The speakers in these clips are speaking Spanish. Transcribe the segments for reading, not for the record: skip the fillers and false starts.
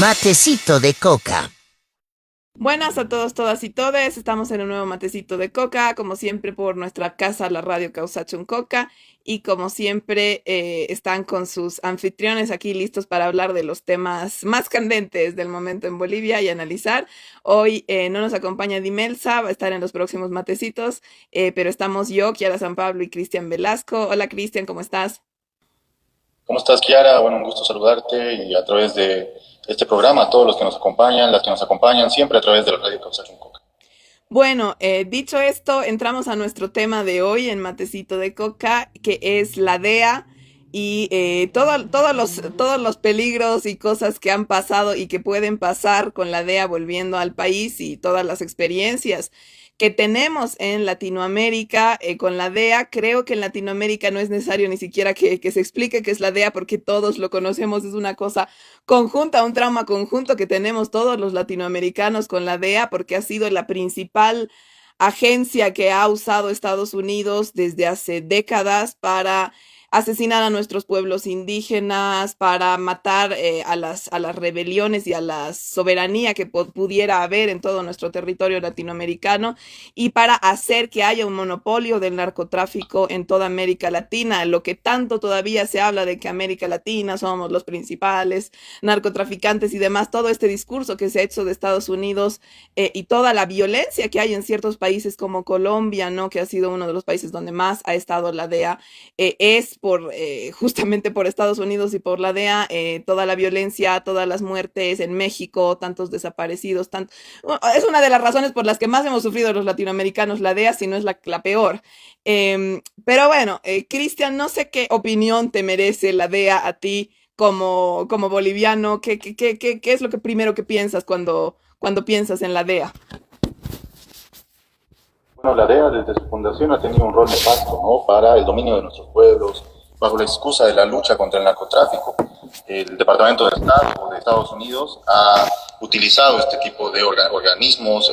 Matecito de coca. Buenas a todos, todas y todes. Estamos en un nuevo matecito de coca, como siempre por nuestra casa, la radio Causachun Coca. Y como siempre, están con sus anfitriones aquí listos para hablar de los temas más candentes del momento en Bolivia y analizar. Hoy no nos acompaña Dimelsa, va a estar en los próximos matecitos, pero estamos yo, Kiara San Pablo y Cristian Velasco. Hola Cristian, ¿cómo estás? ¿Cómo estás, Kiara? Bueno, un gusto saludarte y a través de este programa, a todos los que nos acompañan, las que nos acompañan, siempre a través de la radio Causachun Coca. Bueno, dicho esto, entramos a nuestro tema de hoy en Matecito de Coca, que es la DEA y todos los peligros y cosas que han pasado y que pueden pasar con la DEA volviendo al país y todas las experiencias que tenemos en Latinoamérica con la DEA. Creo que en Latinoamérica no es necesario ni siquiera que se explique qué es la DEA porque todos lo conocemos, es una cosa conjunta, un trauma conjunto que tenemos todos los latinoamericanos con la DEA porque ha sido la principal agencia que ha usado Estados Unidos desde hace décadas para asesinar a nuestros pueblos indígenas, para matar a las rebeliones y a la soberanía que pudiera haber en todo nuestro territorio latinoamericano y para hacer que haya un monopolio del narcotráfico en toda América Latina, lo que tanto todavía se habla de que América Latina somos los principales narcotraficantes y demás, todo este discurso que se ha hecho de Estados Unidos y toda la violencia que hay en ciertos países como Colombia, ¿no? Que ha sido uno de los países donde más ha estado la DEA, es justamente por Estados Unidos y por la DEA, toda la violencia, todas las muertes en México, tantos desaparecidos, es una de las razones por las que más hemos sufrido los latinoamericanos la DEA, si no es la peor. Pero bueno, Cristian, no sé qué opinión te merece la DEA a ti como boliviano. ¿Qué es lo que primero que piensas cuando piensas en la DEA? Bueno, la DEA desde su fundación ha tenido un rol nefasto, ¿no? Para el dominio de nuestros pueblos, bajo la excusa de la lucha contra el narcotráfico. El Departamento de Estado de Estados Unidos ha utilizado este tipo de organismos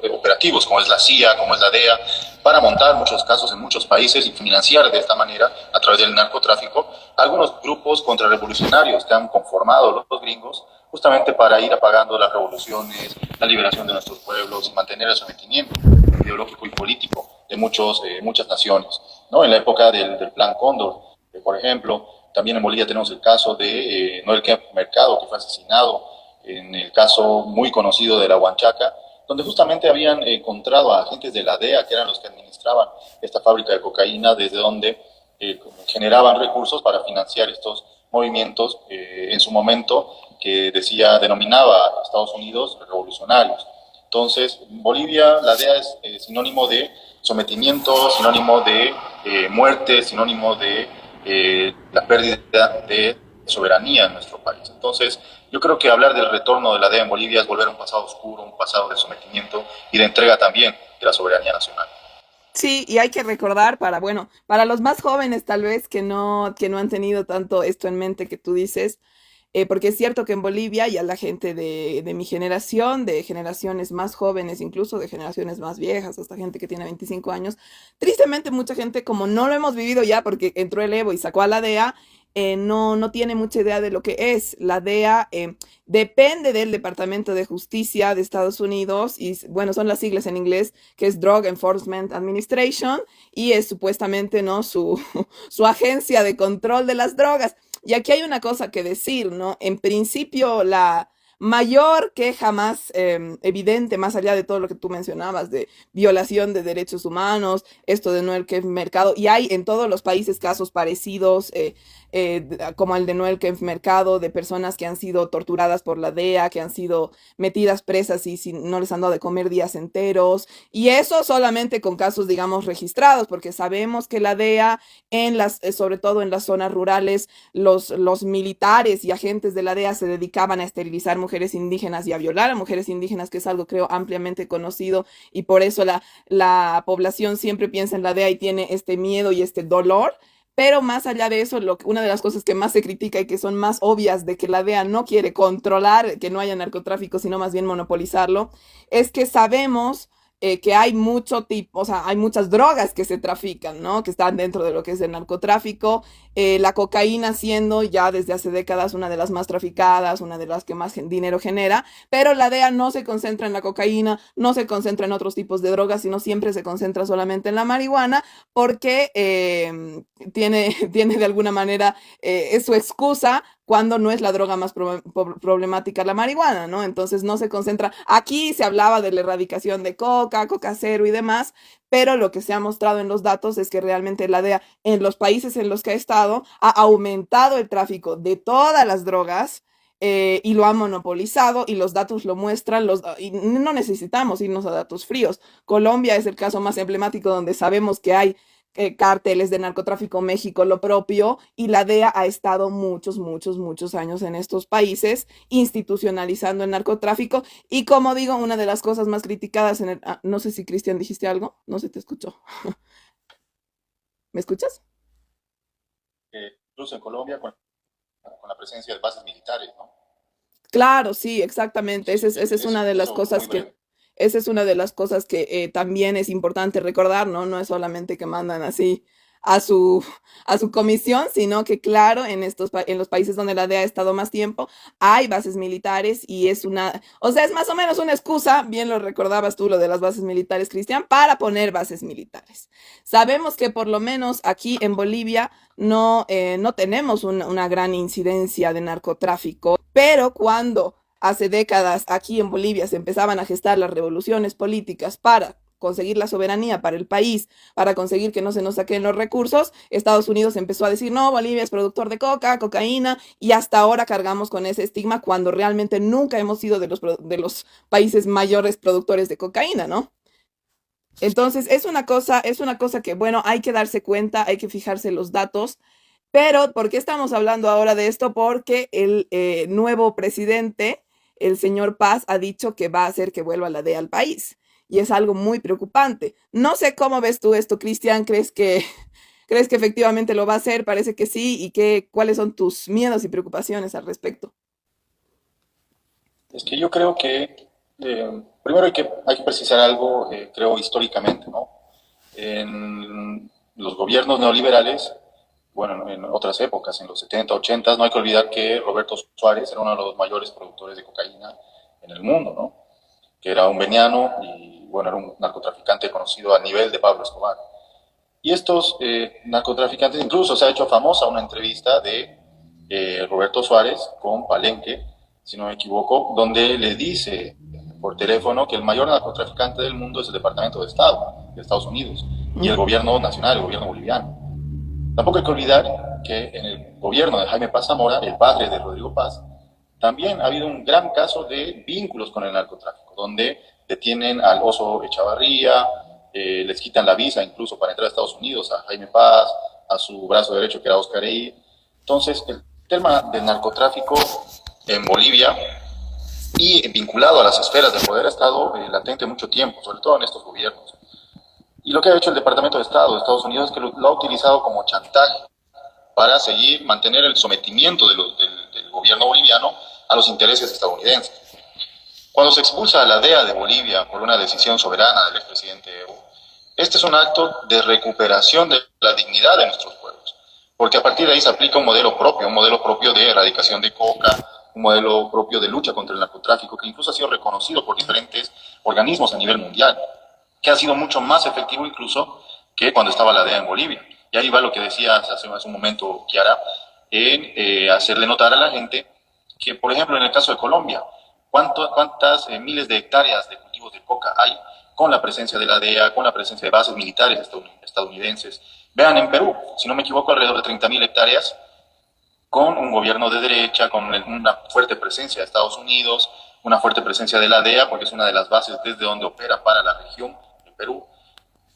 operativos, como es la CIA, como es la DEA, para montar muchos casos en muchos países y financiar de esta manera, a través del narcotráfico, algunos grupos contrarrevolucionarios que han conformado los gringos, justamente para ir apagando las revoluciones, la liberación de nuestros pueblos y mantener el sometimiento ideológico y político de muchas naciones, ¿no? En la época del Plan Cóndor, por ejemplo, también en Bolivia tenemos el caso de Noel Kempf Mercado, que fue asesinado en el caso muy conocido de la Huanchaca, donde justamente habían encontrado a agentes de la DEA, que eran los que administraban esta fábrica de cocaína, desde donde generaban recursos para financiar estos movimientos, en su momento, que denominaba a Estados Unidos revolucionarios. Entonces, en Bolivia la DEA es sinónimo de sometimiento, sinónimo de muerte, sinónimo de la pérdida de soberanía en nuestro país. Entonces, yo creo que hablar del retorno de la DEA en Bolivia es volver a un pasado oscuro, un pasado de sometimiento y de entrega también de la soberanía nacional. Sí, y hay que recordar bueno, para los más jóvenes tal vez que no han tenido tanto esto en mente que tú dices, porque es cierto que en Bolivia ya la gente de mi generación, de generaciones más jóvenes, incluso de generaciones más viejas, hasta gente que tiene 25 años, tristemente mucha gente como no lo hemos vivido ya porque entró el Evo y sacó a la DEA, no tiene mucha idea de lo que es. La DEA depende del Departamento de Justicia de Estados Unidos y bueno, son las siglas en inglés, que es Drug Enforcement Administration y es supuestamente, ¿no? su agencia de control de las drogas. Y aquí hay una cosa que decir, ¿no? En principio, la mayor queja más evidente, más allá de todo lo que tú mencionabas, de violación de derechos humanos, esto de Noel Kempf Mercado, y hay en todos los países casos parecidos, como el de Noel Kempf Mercado, de personas que han sido torturadas por la DEA, que han sido metidas presas y si no les han dado de comer días enteros, y eso solamente con casos, digamos, registrados, porque sabemos que la DEA, sobre todo en las zonas rurales, los militares y agentes de la DEA se dedicaban a esterilizar mujeres indígenas y a violar a mujeres indígenas, que es algo creo ampliamente conocido y por eso la población siempre piensa en la DEA y tiene este miedo y este dolor. Pero más allá de eso, una de las cosas que más se critica y que son más obvias de que la DEA no quiere controlar, que no haya narcotráfico, sino más bien monopolizarlo, es que sabemos que hay mucho tipo, o sea, hay muchas drogas que se trafican, ¿no? Que están dentro de lo que es el narcotráfico. La cocaína siendo ya desde hace décadas una de las más traficadas, una de las que más dinero genera, pero la DEA no se concentra en la cocaína, no se concentra en otros tipos de drogas, sino siempre se concentra solamente en la marihuana, porque tiene de alguna manera es su excusa cuando no es la droga más problemática la marihuana, ¿no? Entonces no se concentra. Aquí se hablaba de la erradicación de coca, coca cero y demás, pero lo que se ha mostrado en los datos es que realmente la DEA en los países en los que ha estado ha aumentado el tráfico de todas las drogas y lo ha monopolizado y los datos lo muestran, y no necesitamos irnos a datos fríos. Colombia es el caso más emblemático donde sabemos que hay cárteles de narcotráfico, México lo propio, y la DEA ha estado muchos años en estos países institucionalizando el narcotráfico y como digo, una de las cosas más criticadas no sé si Cristian dijiste algo, no se te escuchó. ¿Me escuchas? Incluso en Colombia con la presencia de bases militares, ¿no? Claro, sí, exactamente. Sí, Esa es una de las eso muy cosas breve. esa es una de las cosas que también es importante recordar, ¿no? No es solamente que mandan así a su, a su comisión, sino que, claro, en los países donde la DEA ha estado más tiempo, hay bases militares y o sea, es más o menos una excusa, bien lo recordabas tú, lo de las bases militares, Cristian, para poner bases militares. Sabemos que por lo menos aquí en Bolivia no tenemos una gran incidencia de narcotráfico, pero cuando hace décadas aquí en Bolivia se empezaban a gestar las revoluciones políticas para conseguir la soberanía para el país, para conseguir que no se nos saquen los recursos, Estados Unidos empezó a decir, no, Bolivia es productor de coca, cocaína, y hasta ahora cargamos con ese estigma cuando realmente nunca hemos sido de los países mayores productores de cocaína, ¿no? Entonces, es una cosa que, bueno, hay que darse cuenta, hay que fijarse en los datos, pero ¿por qué estamos hablando ahora de esto? Porque el nuevo presidente, el señor Paz, ha dicho que va a hacer que vuelva la DEA al país. Y es algo muy preocupante. No sé cómo ves tú esto, Cristian. ¿Crees que efectivamente lo va a hacer? Parece que sí. ¿Y cuáles son tus miedos y preocupaciones al respecto? Es que yo creo que primero hay que precisar algo, creo, históricamente, ¿no? En los gobiernos neoliberales, bueno, en otras épocas, en los 70, 80, no hay que olvidar que Roberto Suárez era uno de los mayores productores de cocaína en el mundo, ¿no? Que era un veniano y, bueno, era un narcotraficante conocido a nivel de Pablo Escobar. Y estos narcotraficantes, incluso se ha hecho famosa una entrevista de Roberto Suárez con Palenque, si no me equivoco, donde le dice por teléfono que el mayor narcotraficante del mundo es el Departamento de Estado de Estados Unidos y el gobierno nacional, el gobierno boliviano. Tampoco hay que olvidar que en el gobierno de Jaime Paz Zamora, el padre de Rodrigo Paz, también ha habido un gran caso de vínculos con el narcotráfico, donde detienen al Oso Echavarría, les quitan la visa incluso para entrar a Estados Unidos, a Jaime Paz, a su brazo derecho que era Oscar Eid. Entonces, el tema del narcotráfico en Bolivia y vinculado a las esferas del poder ha estado latente mucho tiempo, sobre todo en estos gobiernos. Y lo que ha hecho el Departamento de Estado de Estados Unidos es que lo ha utilizado como chantaje para seguir, mantener el sometimiento del gobierno boliviano a los intereses estadounidenses. Cuando se expulsa a la DEA de Bolivia por una decisión soberana del expresidente Evo, este es un acto de recuperación de la dignidad de nuestros pueblos, porque a partir de ahí se aplica un modelo propio de erradicación de coca, un modelo propio de lucha contra el narcotráfico, que incluso ha sido reconocido por diferentes organismos a nivel mundial, que ha sido mucho más efectivo incluso que cuando estaba la DEA en Bolivia. Y ahí va lo que decías hace un momento, Kiara, en hacerle notar a la gente que, por ejemplo, en el caso de Colombia, cuántas miles de hectáreas de cultivos de coca hay con la presencia de la DEA, con la presencia de bases militares estadounidenses. Vean, en Perú, si no me equivoco, alrededor de 30.000 hectáreas con un gobierno de derecha, con una fuerte presencia de Estados Unidos, una fuerte presencia de la DEA, porque es una de las bases desde donde opera para la región de Perú.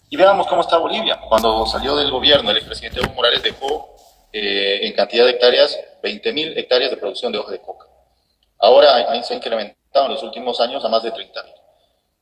Y veamos cómo está Bolivia. Cuando salió del gobierno, el expresidente Evo Morales dejó en cantidad de hectáreas 20.000 hectáreas de producción de hoja de coca. Ahora se ha incrementado en los últimos años a más de 30.000.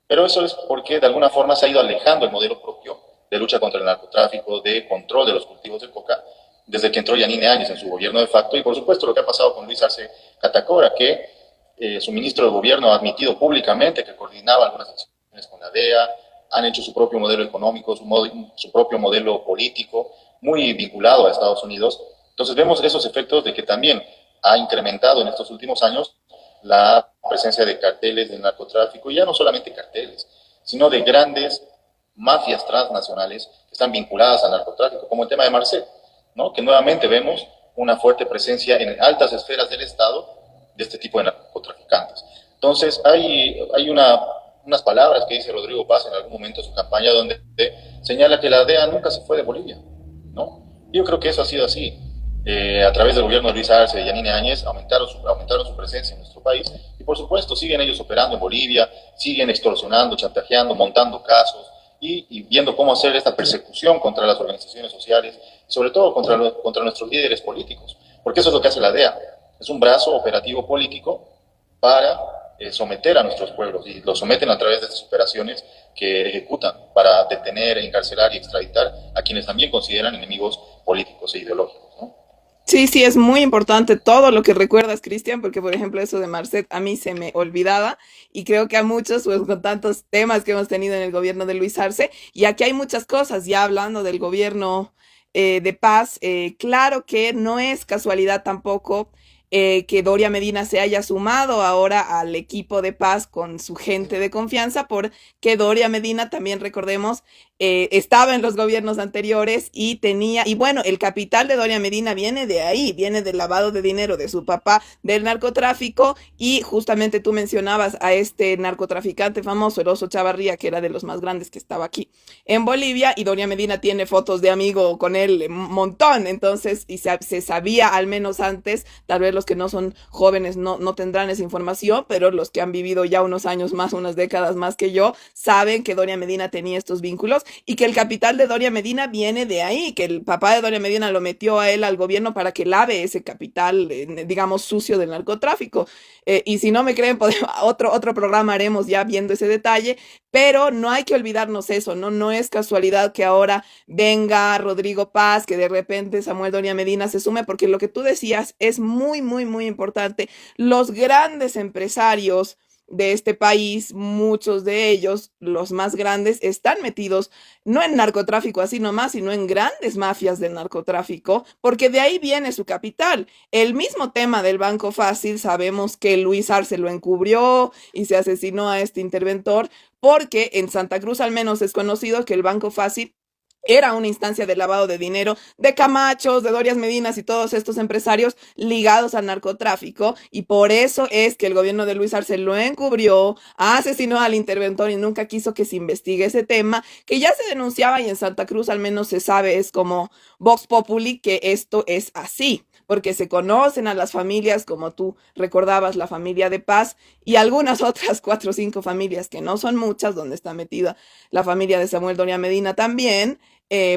Pero eso es porque de alguna forma se ha ido alejando el modelo propio de lucha contra el narcotráfico, de control de los cultivos de coca, desde que entró Yanine Áñez en su gobierno de facto. Y por supuesto lo que ha pasado con Luis Arce Catacora, que su ministro de gobierno ha admitido públicamente que coordinaba algunas acciones con la DEA, han hecho su propio modelo económico, su propio modelo político, muy vinculado a Estados Unidos. Entonces vemos esos efectos de que también ha incrementado en estos últimos años la presencia de carteles del narcotráfico, y ya no solamente carteles, sino de grandes mafias transnacionales que están vinculadas al narcotráfico, como el tema de Marcel, ¿no? Que nuevamente vemos una fuerte presencia en altas esferas del Estado de este tipo de narcotraficantes. Entonces, hay unas palabras que dice Rodrigo Paz en algún momento de su campaña donde señala que la DEA nunca se fue de Bolivia, ¿no? Yo creo que eso ha sido así. A través del gobierno de Luis Arce y Yanine Áñez aumentaron su presencia en nuestro país, y por supuesto siguen ellos operando en Bolivia, siguen extorsionando, chantajeando, montando casos y viendo cómo hacer esta persecución contra las organizaciones sociales, sobre todo contra nuestros líderes políticos, porque eso es lo que hace la DEA, es un brazo operativo político para someter a nuestros pueblos, y los someten a través de estas operaciones que ejecutan para detener, encarcelar y extraditar a quienes también consideran enemigos políticos e ideológicos, ¿no? Sí, sí, es muy importante todo lo que recuerdas, Cristian, porque por ejemplo eso de Marcet a mí se me olvidaba, y creo que a muchos, pues con tantos temas que hemos tenido en el gobierno de Luis Arce, y aquí hay muchas cosas, ya hablando del gobierno de Paz, claro que no es casualidad tampoco que Doria Medina se haya sumado ahora al equipo de Paz con su gente de confianza, porque Doria Medina también, recordemos, estaba en los gobiernos anteriores y tenía, y bueno, el capital de Doria Medina viene de ahí, viene del lavado de dinero de su papá, del narcotráfico, y justamente tú mencionabas a este narcotraficante famoso, el Oso Chavarría, que era de los más grandes que estaba aquí en Bolivia, y Doria Medina tiene fotos de amigo con él un montón, entonces, y se sabía al menos antes, tal vez los que no son jóvenes no tendrán esa información, pero los que han vivido ya unos años más, unas décadas más que yo, saben que Doria Medina tenía estos vínculos, y que el capital de Doria Medina viene de ahí, que el papá de Doria Medina lo metió a él al gobierno para que lave ese capital, digamos, sucio del narcotráfico. Y si no me creen, otro programa haremos ya viendo ese detalle, pero no hay que olvidarnos eso, ¿no? No es casualidad que ahora venga Rodrigo Paz, que de repente Samuel Doria Medina se sume, porque lo que tú decías es muy, muy, muy importante. Los grandes empresarios de este país, muchos de ellos, los más grandes, están metidos no en narcotráfico así nomás, sino en grandes mafias del narcotráfico, porque de ahí viene su capital. El mismo tema del Banco Fácil, sabemos que Luis Arce lo encubrió y se asesinó a este interventor, porque en Santa Cruz al menos es conocido que el Banco Fácil era una instancia de lavado de dinero de Camachos, de Dorias Medinas y todos estos empresarios ligados al narcotráfico, y por eso es que el gobierno de Luis Arce lo encubrió, asesinó al interventor y nunca quiso que se investigue ese tema, que ya se denunciaba, y en Santa Cruz al menos se sabe, es como Vox Populi, que esto es así, porque se conocen a las familias, como tú recordabas, la familia de Paz y algunas otras 4 o 5 familias, que no son muchas, donde está metida la familia de Samuel Doria Medina también,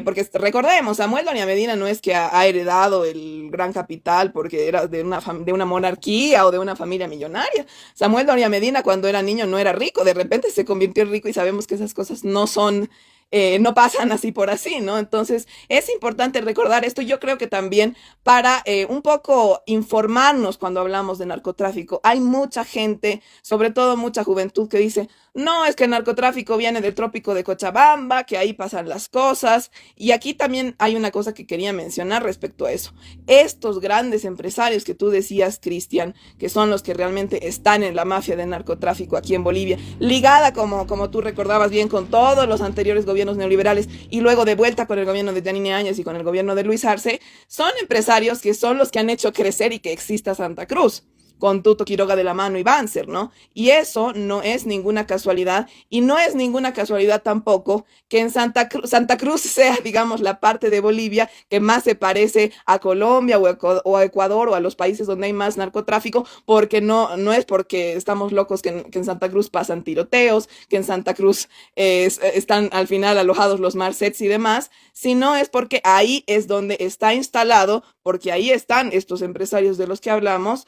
porque recordemos, Samuel Doria Medina no es que ha heredado el gran capital porque era de una monarquía o de una familia millonaria. Samuel Doria Medina cuando era niño no era rico, de repente se convirtió en rico, y sabemos que esas cosas no son, no pasan así por así, ¿no? Entonces es importante recordar esto. Yo creo que también para un poco informarnos cuando hablamos de narcotráfico, hay mucha gente, sobre todo mucha juventud, que dice, no, es que el narcotráfico viene del trópico de Cochabamba, que ahí pasan las cosas. Y aquí también hay una cosa que quería mencionar respecto a eso. Estos grandes empresarios que tú decías, Cristian, que son los que realmente están en la mafia del narcotráfico aquí en Bolivia, ligada, como tú recordabas bien, con todos los anteriores gobiernos neoliberales, y luego de vuelta con el gobierno de Yanine Áñez y con el gobierno de Luis Arce, son empresarios que son los que han hecho crecer y que exista Santa Cruz, con Tuto Quiroga de la mano y Banzer, ¿no? Y eso no es ninguna casualidad, y no es ninguna casualidad tampoco que en Santa Cruz sea, digamos, la parte de Bolivia que más se parece a Colombia o a Ecuador o a los países donde hay más narcotráfico, porque no es porque estamos locos que en Santa Cruz pasan tiroteos, que en Santa Cruz están al final alojados los Marcets y demás, sino es porque ahí es donde está instalado, porque ahí están estos empresarios de los que hablamos,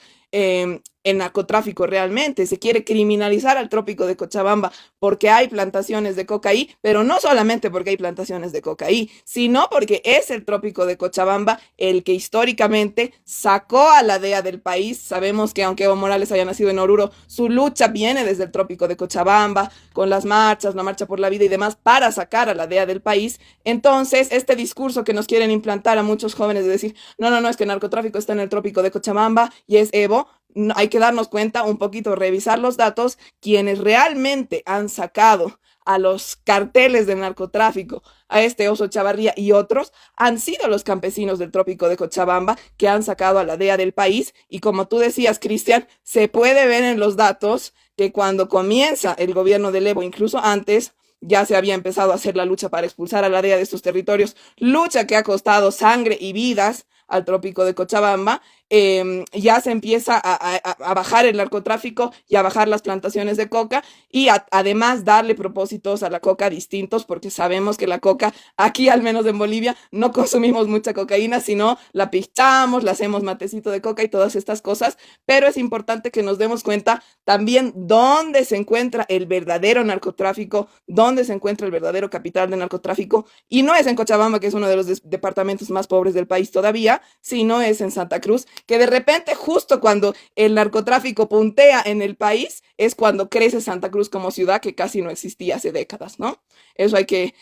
el narcotráfico realmente. Se quiere criminalizar al trópico de Cochabamba porque hay plantaciones de coca ahí, pero no solamente porque hay plantaciones de coca ahí, sino porque es el trópico de Cochabamba el que históricamente sacó a la DEA del país. Sabemos que aunque Evo Morales haya nacido en Oruro, su lucha viene desde el trópico de Cochabamba, con las marchas, la marcha por la vida y demás, para sacar a la DEA del país. Entonces, este discurso que nos quieren implantar a muchos jóvenes de decir, no, no, no, es que el narcotráfico está en el trópico de Cochabamba y es Evo, no, hay que darnos cuenta un poquito, revisar los datos, quienes realmente han sacado a los carteles del narcotráfico, a este Oso Chavarría y otros, han sido los campesinos del trópico de Cochabamba que han sacado a la DEA del país. Y como tú decías, Cristian, se puede ver en los datos que cuando comienza el gobierno del Evo, incluso antes, ya se había empezado a hacer la lucha para expulsar a la DEA de estos territorios, lucha que ha costado sangre y vidas al trópico de Cochabamba. Ya se empieza a bajar el narcotráfico y a bajar las plantaciones de coca y además darle propósitos a la coca distintos, porque sabemos que la coca, aquí al menos en Bolivia, no consumimos mucha cocaína, sino la pichamos, la hacemos matecito de coca y todas estas cosas, pero es importante que nos demos cuenta también dónde se encuentra el verdadero narcotráfico, dónde se encuentra el verdadero capital del narcotráfico, y no es en Cochabamba, que es uno de los departamentos más pobres del país todavía, sino es en Santa Cruz, que de repente justo cuando el narcotráfico puntea en el país es cuando crece Santa Cruz como ciudad, que casi no existía hace décadas, ¿no? Eso hay que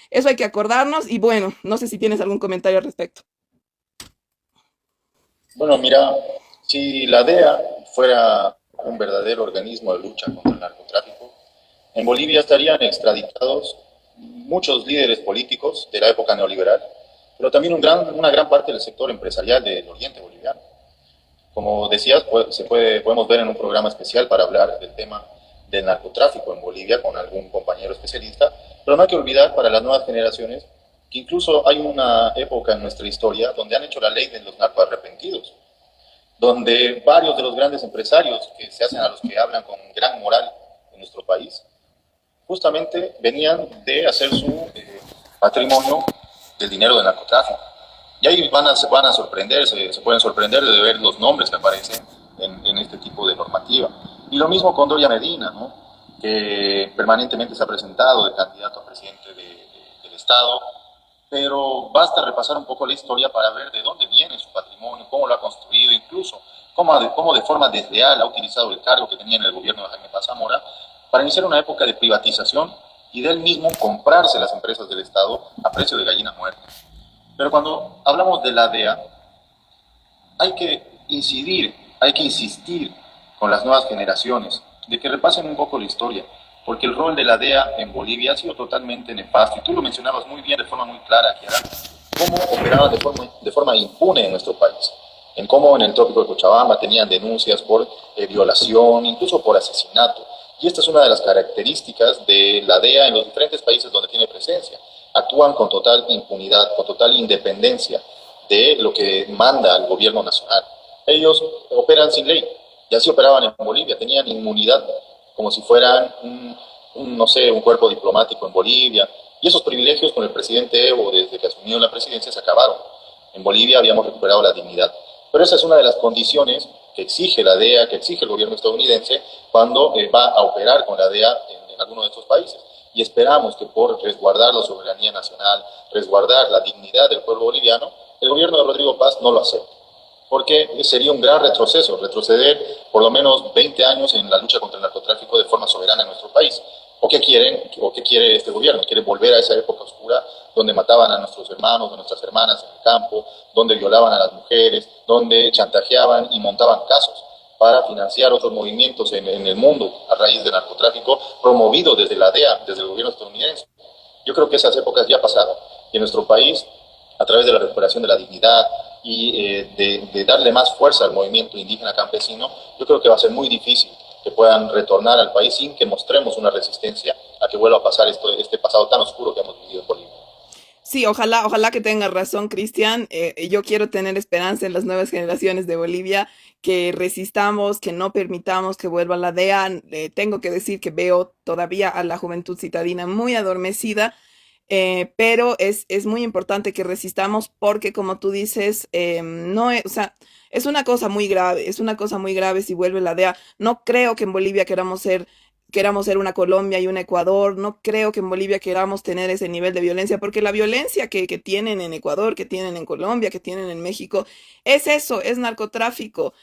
acordarnos. Y bueno, no sé si tienes algún comentario al respecto. Bueno, mira, si la DEA fuera un verdadero organismo de lucha contra el narcotráfico, en Bolivia estarían extraditados muchos líderes políticos de la época neoliberal, pero también una gran parte del sector empresarial del oriente boliviano. Como decías, podemos ver en un programa especial para hablar del tema del narcotráfico en Bolivia con algún compañero especialista, pero no hay que olvidar para las nuevas generaciones que incluso hay una época en nuestra historia donde han hecho la ley de los narcoarrepentidos, donde varios de los grandes empresarios que se hacen a los que hablan con gran moral en nuestro país, justamente venían de hacer su patrimonio del dinero del narcotráfico. Y ahí se van a sorprender, se pueden sorprender de ver los nombres que aparecen en este tipo de normativa. Y lo mismo con Doria Medina, ¿no? Que permanentemente se ha presentado de candidato a presidente del Estado, pero basta repasar un poco la historia para ver de dónde viene su patrimonio, cómo lo ha construido, incluso cómo de forma desleal ha utilizado el cargo que tenía en el gobierno de Jaime Paz Zamora para iniciar una época de privatización y de él mismo comprarse las empresas del Estado a precio de gallina muerta. Pero cuando hablamos de la DEA, hay que insistir con las nuevas generaciones, de que repasen un poco la historia, porque el rol de la DEA en Bolivia ha sido totalmente nefasto, y tú lo mencionabas muy bien, de forma muy clara, Kiara, cómo operaban de forma impune en nuestro país, en cómo en el trópico de Cochabamba tenían denuncias por violación, incluso por asesinato, y esta es una de las características de la DEA en los diferentes países donde tiene presencia. Actúan con total impunidad, con total independencia de lo que manda el gobierno nacional. Ellos operan sin ley, y así operaban en Bolivia, tenían inmunidad como si fueran no sé, un cuerpo diplomático en Bolivia, y esos privilegios con el presidente Evo desde que asumió la presidencia se acabaron. En Bolivia habíamos recuperado la dignidad. Pero esa es una de las condiciones que exige la DEA, que exige el gobierno estadounidense cuando va a operar con la DEA en alguno de estos países. Y esperamos que por resguardar la soberanía nacional, resguardar la dignidad del pueblo boliviano, el gobierno de Rodrigo Paz no lo acepte. Porque sería un gran retroceso, retroceder por lo menos 20 años en la lucha contra el narcotráfico de forma soberana en nuestro país. ¿O qué quiere este gobierno? Quiere volver a esa época oscura donde mataban a nuestros hermanos, a nuestras hermanas en el campo, donde violaban a las mujeres, donde chantajeaban y montaban casos para financiar otros movimientos en el mundo a raíz del narcotráfico promovido desde la DEA, desde el gobierno estadounidense. Yo creo que esas épocas ya pasaron y en nuestro país, a través de la recuperación de la dignidad y de darle más fuerza al movimiento indígena campesino, yo creo que va a ser muy difícil que puedan retornar al país sin que mostremos una resistencia a que vuelva a pasar este pasado tan oscuro que hemos vivido en Bolivia. Sí, ojalá que tengas razón, Cristian. Yo quiero tener esperanza en las nuevas generaciones de Bolivia, que resistamos, que no permitamos que vuelva la DEA. Tengo que decir que veo todavía a la juventud citadina muy adormecida. pero es muy importante que resistamos porque, como tú dices, no es, o sea, es una cosa muy grave, es una cosa muy grave si vuelve la DEA. No creo que en Bolivia queramos ser una Colombia y un Ecuador. No creo que en Bolivia queramos tener ese nivel de violencia, porque la violencia que tienen en Ecuador, que tienen en Colombia, que tienen en México, es eso, es narcotráfico.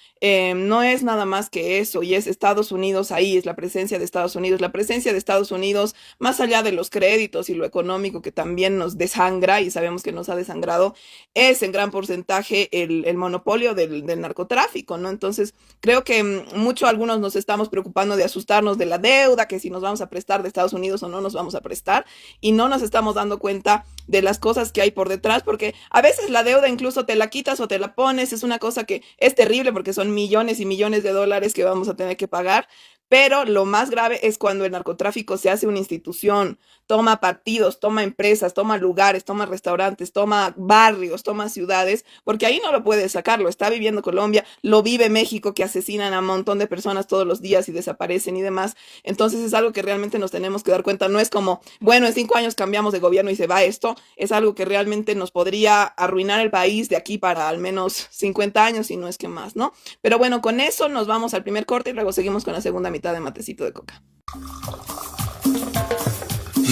No es nada más que eso, y es Estados Unidos ahí, es la presencia de Estados Unidos, la presencia de Estados Unidos, más allá de los créditos y lo económico que también nos desangra, y sabemos que nos ha desangrado, es en gran porcentaje el monopolio del narcotráfico, ¿no? Entonces, creo que mucho algunos nos estamos preocupando de asustarnos de la deuda, que si nos vamos a prestar de Estados Unidos o no nos vamos a prestar, y no nos estamos dando cuenta de las cosas que hay por detrás, porque a veces la deuda incluso te la quitas o te la pones, es una cosa que es terrible porque son millones y millones de dólares que vamos a tener que pagar, pero lo más grave es cuando el narcotráfico se hace una institución, toma partidos, toma empresas, toma lugares, toma restaurantes, toma barrios, toma ciudades, porque ahí no lo puedes sacar, lo está viviendo Colombia, lo vive México, que asesinan a un montón de personas todos los días y desaparecen y demás. Entonces es algo que realmente nos tenemos que dar cuenta, no es como, bueno, en 5 años cambiamos de gobierno y se va esto, es algo que realmente nos podría arruinar el país de aquí para al menos 50 años, si no es que más, ¿no? Pero bueno, con eso nos vamos al primer corte y luego seguimos con la segunda mitad de Matecito de Coca.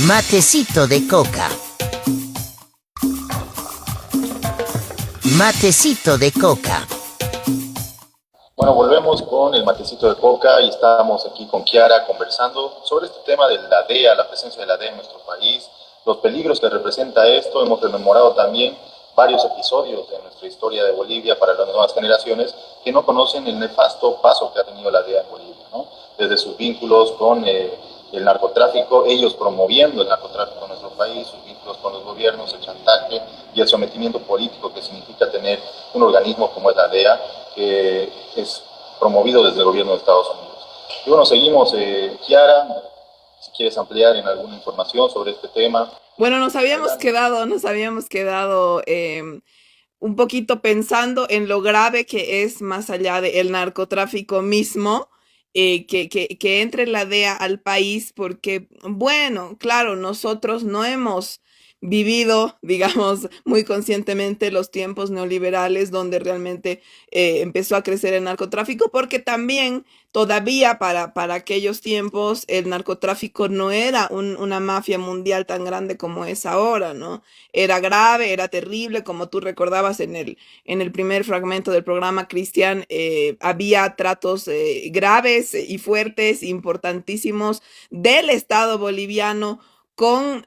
Matecito de coca. Matecito de coca. Bueno, volvemos con el matecito de coca y estamos aquí con Kiara conversando sobre este tema de la DEA, la presencia de la DEA en nuestro país, los peligros que representa esto. Hemos rememorado también varios episodios de nuestra historia de Bolivia para las nuevas generaciones que no conocen el nefasto paso que ha tenido la DEA en Bolivia, ¿no? Desde sus vínculos con el narcotráfico, ellos promoviendo el narcotráfico en nuestro país, sus vínculos con los gobiernos, el chantaje y el sometimiento político que significa tener un organismo como es la DEA, que es promovido desde el gobierno de Estados Unidos. Y bueno, seguimos, Kiara, si quieres ampliar en alguna información sobre este tema. Bueno, Adelante. nos habíamos quedado un poquito pensando en lo grave que es más allá del narcotráfico mismo, que entre la DEA al país, porque, bueno, claro, nosotros no hemos vivido, digamos, muy conscientemente los tiempos neoliberales donde realmente empezó a crecer el narcotráfico, porque también todavía para aquellos tiempos el narcotráfico no era una mafia mundial tan grande como es ahora, ¿no? Era grave, era terrible, como tú recordabas en el primer fragmento del programa, Cristian, había tratos graves y fuertes, importantísimos del Estado boliviano con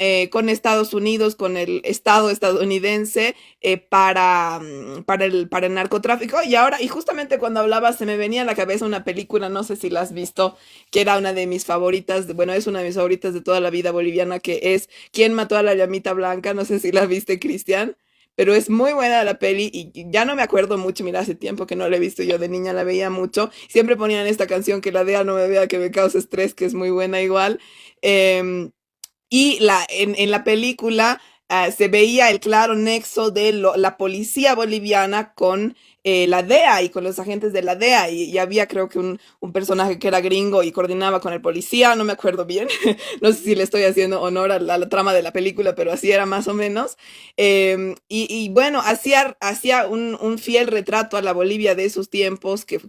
Estados Unidos, con el Estado estadounidense para el narcotráfico. Y ahora, y justamente cuando hablaba, se me venía a la cabeza una película, no sé si la has visto, que era una de mis favoritas, bueno, es una de mis favoritas de toda la vida boliviana, que es ¿Quién mató a la llamita blanca? No sé si la viste, Cristian. Pero es muy buena la peli y ya no me acuerdo mucho, mira, hace tiempo que no la he visto, yo de niña la veía mucho, siempre ponían esta canción que la DEA no me vea que me causa estrés, que es muy buena igual. Em, y en la película se veía el claro nexo de la policía boliviana con la DEA y con los agentes de la DEA. Y había creo que un personaje que era gringo y coordinaba con el policía, no me acuerdo bien. No sé si le estoy haciendo honor a la trama de la película, pero así era más o menos. Y bueno, hacía un fiel retrato a la Bolivia de esos tiempos, que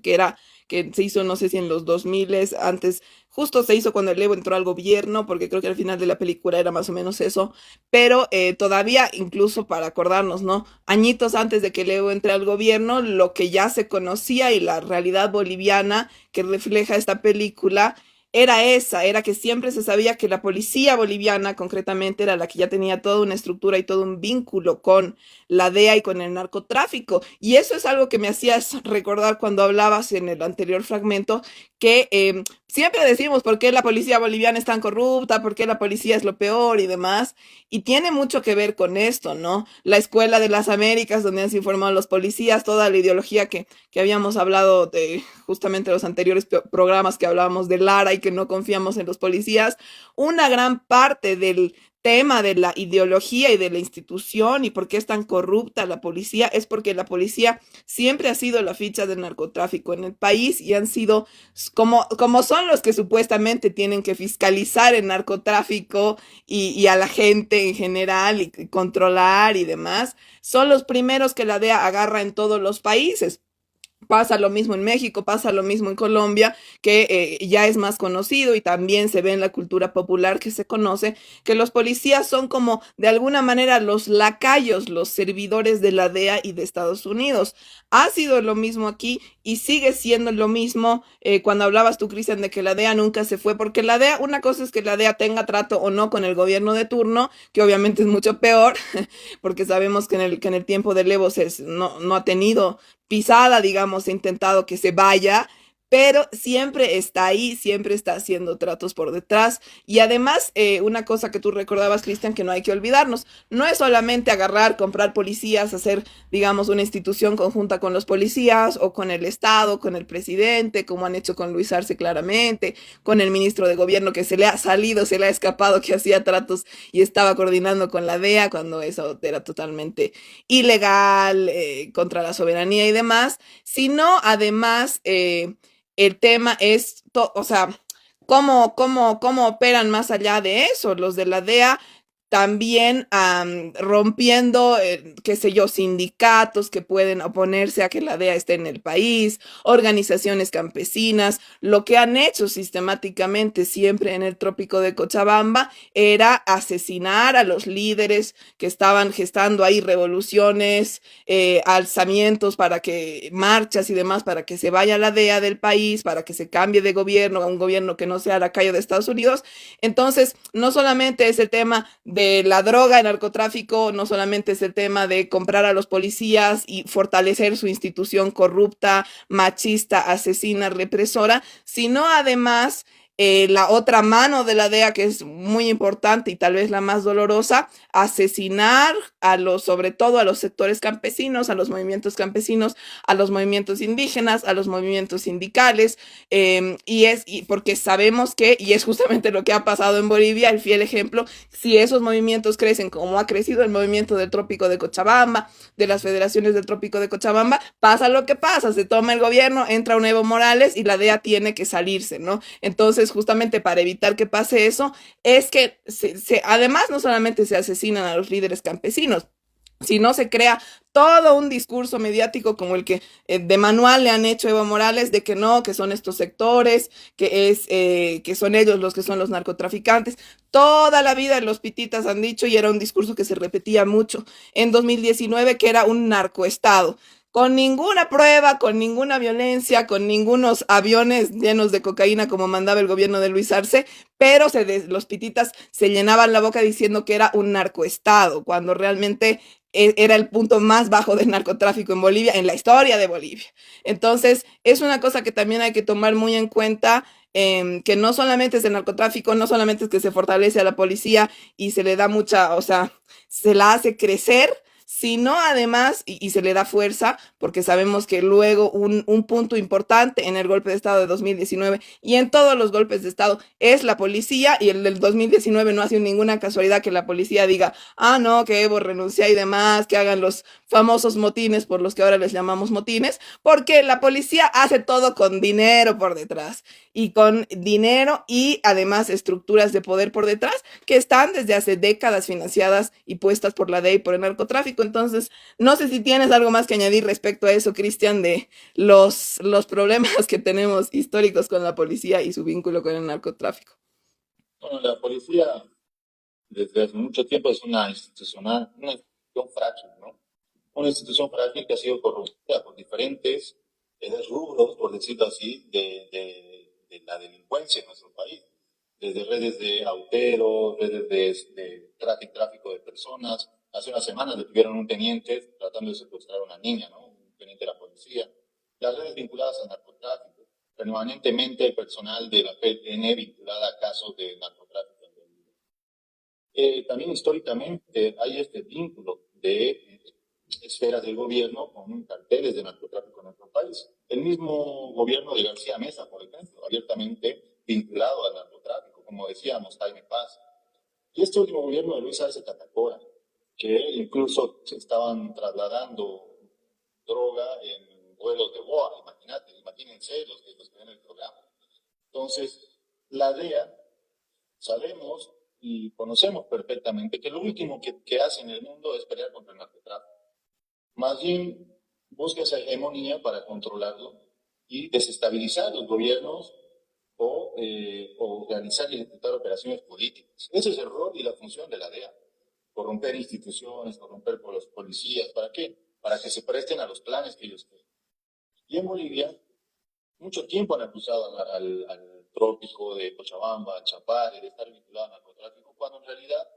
se hizo, no sé si en los 2000, antes, justo se hizo cuando el Evo entró al gobierno, porque creo que al final de la película era más o menos eso, pero todavía, incluso para acordarnos, ¿no? Añitos antes de que el Evo entre al gobierno, lo que ya se conocía y la realidad boliviana que refleja esta película era esa, era que siempre se sabía que la policía boliviana concretamente era la que ya tenía toda una estructura y todo un vínculo con la DEA y con el narcotráfico. Y eso es algo que me hacías recordar cuando hablabas en el anterior fragmento, que siempre decimos por qué la policía boliviana es tan corrupta, por qué la policía es lo peor y demás. Y tiene mucho que ver con esto, ¿no? La Escuela de las Américas, donde han sido formados los policías, toda la ideología que habíamos hablado de justamente los anteriores programas que hablábamos de Lara y que no confiamos en los policías. Una gran parte tema de la ideología y de la institución y por qué es tan corrupta la policía, es porque la policía siempre ha sido la ficha del narcotráfico en el país y han sido como son los que supuestamente tienen que fiscalizar el narcotráfico y a la gente en general y controlar y demás, son los primeros que la DEA agarra en todos los países. Pasa lo mismo en México, pasa lo mismo en Colombia, que ya es más conocido y también se ve en la cultura popular que se conoce, que los policías son como de alguna manera los lacayos, los servidores de la DEA y de Estados Unidos. Ha sido lo mismo aquí y sigue siendo lo mismo cuando hablabas tú, Cristian, de que la DEA nunca se fue, porque la DEA, una cosa es que la DEA tenga trato o no con el gobierno de turno, que obviamente es mucho peor, porque sabemos que en el tiempo de Evo no ha tenido pisada, digamos, he intentado que se vaya, pero siempre está ahí, siempre está haciendo tratos por detrás. Y además, una cosa que tú recordabas, Cristian, que no hay que olvidarnos, no es solamente agarrar, comprar policías, hacer, digamos, una institución conjunta con los policías o con el Estado, con el presidente, como han hecho con Luis Arce claramente, con el ministro de gobierno que se le ha salido, se le ha escapado que hacía tratos y estaba coordinando con la DEA cuando eso era totalmente ilegal, contra la soberanía y demás, sino además el tema es, o sea, cómo operan más allá de eso. Los de la DEA también rompiendo, qué sé yo, sindicatos que pueden oponerse a que la DEA esté en el país, organizaciones campesinas. Lo que han hecho sistemáticamente siempre en el trópico de Cochabamba era asesinar a los líderes que estaban gestando ahí revoluciones, alzamientos para que, marchas y demás, para que se vaya la DEA del país, para que se cambie de gobierno a un gobierno que no sea lacayo de Estados Unidos. Entonces, no solamente es el tema de la droga, el narcotráfico, no solamente es el tema de comprar a los policías y fortalecer su institución corrupta, machista, asesina, represora, sino además la otra mano de la DEA, que es muy importante y tal vez la más dolorosa, asesinar sobre todo a los sectores campesinos, a los movimientos campesinos, a los movimientos indígenas, a los movimientos sindicales, y porque sabemos que, y es justamente lo que ha pasado en Bolivia, el fiel ejemplo, si esos movimientos crecen como ha crecido el movimiento del Trópico de Cochabamba, de las federaciones del Trópico de Cochabamba, pasa lo que pasa, se toma el gobierno, entra un Evo Morales y la DEA tiene que salirse, ¿no? Entonces, justamente para evitar que pase eso, es que además no solamente se asesinan a los líderes campesinos, sino se crea todo un discurso mediático como el que de manual le han hecho a Evo Morales, de que no, que son estos sectores, que son ellos los que son los narcotraficantes. Toda la vida los pititas han dicho, y era un discurso que se repetía mucho en 2019, que era un narcoestado con ninguna prueba, con ninguna violencia, con ningunos aviones llenos de cocaína como mandaba el gobierno de Luis Arce, pero los pititas se llenaban la boca diciendo que era un narcoestado, cuando realmente era el punto más bajo del narcotráfico en Bolivia, en la historia de Bolivia. Entonces, es una cosa que también hay que tomar muy en cuenta, que no solamente es el narcotráfico, no solamente es que se fortalece a la policía y se le da mucha, o sea, se la hace crecer, sino además, y se le da fuerza, porque sabemos que luego un punto importante en el golpe de Estado de 2019 y en todos los golpes de Estado es la policía, y el del 2019 no ha sido ninguna casualidad que la policía diga, ah, no, que Evo renuncia y demás, que hagan los famosos motines, por los que ahora les llamamos motines, porque la policía hace todo con dinero por detrás, y con dinero y además estructuras de poder por detrás que están desde hace décadas financiadas y puestas por la DEA y por el narcotráfico. Entonces, no sé si tienes algo más que añadir respecto a eso, Cristian, de los problemas que tenemos históricos con la policía y su vínculo con el narcotráfico. Bueno, la policía desde hace mucho tiempo es una institución frágil, ¿no? Una institución frágil que ha sido corrompida por diferentes rubros, por decirlo así, de la delincuencia en nuestro país. Desde redes de autero, redes de tráfico de personas. Hace unas semanas detuvieron un teniente tratando de secuestrar a una niña, ¿no? Un teniente de la policía. Las redes vinculadas al narcotráfico. Permanentemente el personal de la PLN vinculada a casos de narcotráfico en Bolivia. También históricamente hay este vínculo de esferas del gobierno con carteles de narcotráfico en nuestro país. El mismo gobierno de García Mesa, por ejemplo, abiertamente vinculado al narcotráfico, como decíamos, Jaime Paz. Y este último gobierno de Luis Arce Catacora, que incluso se estaban trasladando droga en vuelos de BOA, imagínense los que ven el programa. Entonces, la DEA, sabemos y conocemos perfectamente que lo último que hace en el mundo es pelear contra el narcotráfico. Más bien busca esa hegemonía para controlarlo y desestabilizar los gobiernos o realizar y ejecutar operaciones políticas. Ese es el rol y la función de la DEA. Corromper instituciones, corromper por los policías. ¿Para qué? Para que se presten a los planes que ellos quieren. Y en Bolivia, mucho tiempo han acusado al trópico de Cochabamba, al Chapare, de estar vinculado al narcotráfico, cuando en realidad,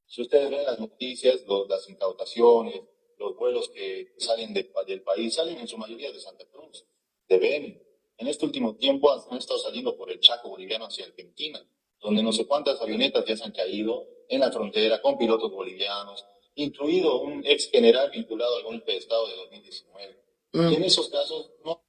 si ustedes ven las noticias, las incautaciones, los vuelos que salen del país, salen en su mayoría de Santa Cruz, de Beni. En este último tiempo han estado saliendo por el Chaco boliviano hacia Argentina, donde no sé cuántas avionetas ya se han caído en la frontera con pilotos bolivianos, incluido un ex general vinculado al golpe de Estado de 2019. Y en esos casos no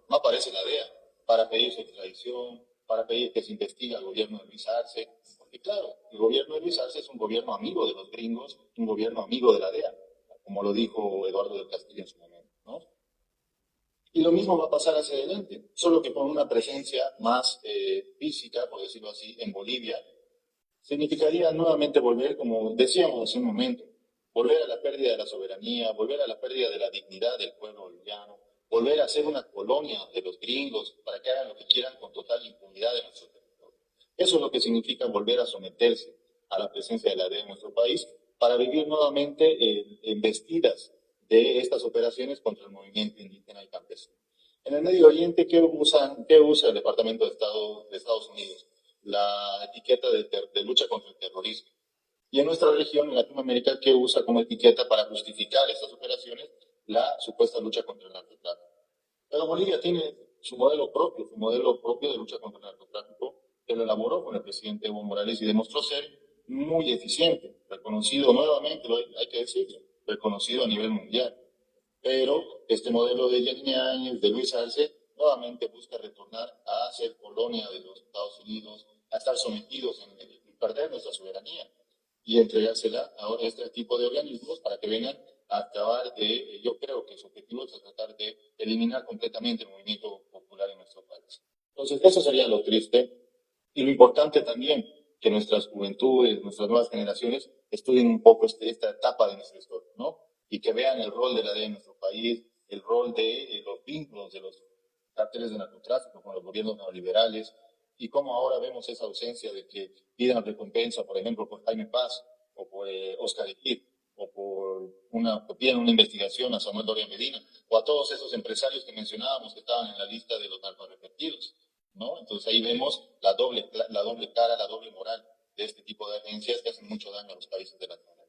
aparece la DEA para pedir su extradición, para pedir que se investigue al gobierno de Luis Arce, porque claro, el gobierno de Luis Arce es un gobierno amigo de los gringos, un gobierno amigo de la DEA, como lo dijo Eduardo del Castillo en su momento, ¿no? Y lo mismo va a pasar hacia adelante, solo que con una presencia más física, por decirlo así, en Bolivia, significaría nuevamente volver, como decíamos hace un momento, volver a la pérdida de la soberanía, volver a la pérdida de la dignidad del pueblo boliviano, volver a ser una colonia de los gringos para que hagan lo que quieran con total impunidad en nuestro territorio. Eso es lo que significa volver a someterse a la presencia de la DEA en nuestro país para vivir nuevamente embestidas de estas operaciones contra el movimiento indígena y campesino. En el Medio Oriente, ¿qué usa el Departamento de Estado de Estados Unidos? La etiqueta de lucha contra el terrorismo. Y en nuestra región, en Latinoamérica, ¿qué usa como etiqueta para justificar estas operaciones? La supuesta lucha contra el narcotráfico. Pero Bolivia tiene su modelo propio de lucha contra el narcotráfico, que lo elaboró con el presidente Evo Morales y demostró ser muy eficiente, reconocido nuevamente, hay que decirlo, reconocido a nivel mundial. Pero este modelo de Yanine Áñez, de Luis Arce, nuevamente busca retornar a ser colonia de los Estados Unidos, a estar sometidos en perder nuestra soberanía y entregársela ahora a este tipo de organismos para que vengan a acabar yo creo que su objetivo es tratar de eliminar completamente el movimiento popular en nuestro país. Entonces, eso sería lo triste y lo importante también, que nuestras juventudes, nuestras nuevas generaciones estudien un poco esta etapa de nuestra historia, ¿no? Y que vean el rol de la DEA en nuestro país, el rol de los vínculos de los cárteles de narcotráfico con los gobiernos neoliberales, y cómo ahora vemos esa ausencia de que pidan recompensa, por ejemplo, por Jaime Paz, o por Oscar Egid, o pidan una investigación a Samuel Doria Medina, o a todos esos empresarios que mencionábamos que estaban en la lista de los narcoarrepentidos, ¿no? Entonces ahí vemos la doble cara, la doble moral de este tipo de agencias que hacen mucho daño a los países de Latinoamérica.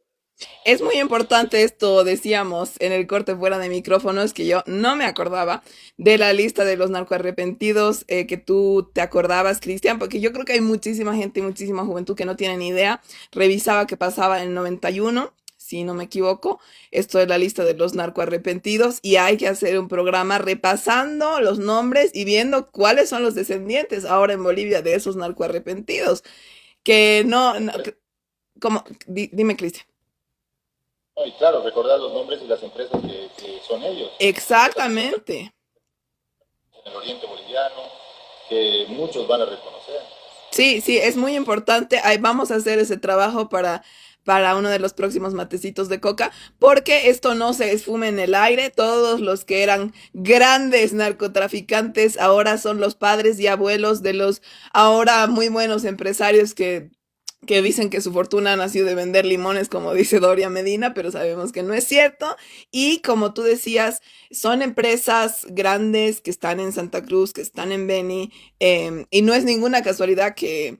Es muy importante esto, decíamos en el corte fuera de micrófonos, que yo no me acordaba de la lista de los narcoarrepentidos que tú te acordabas, Cristian, porque yo creo que hay muchísima gente y muchísima juventud que no tiene ni idea. Revisaba que pasaba en el 91, si no me equivoco, esto es la lista de los narcoarrepentidos y hay que hacer un programa repasando los nombres y viendo cuáles son los descendientes ahora en Bolivia de esos narcoarrepentidos. Que como, dime, Cristian. No, y claro, recordar los nombres y las empresas que son ellos. Exactamente. En el oriente boliviano, que muchos van a reconocer. Sí, es muy importante. Ahí vamos a hacer ese trabajo para uno de los próximos matecitos de coca, porque esto no se esfume en el aire. Todos los que eran grandes narcotraficantes ahora son los padres y abuelos de los ahora muy buenos empresarios que dicen que su fortuna ha nacido de vender limones, como dice Doria Medina, pero sabemos que no es cierto. Y como tú decías, son empresas grandes que están en Santa Cruz, que están en Beni, y no es ninguna casualidad que,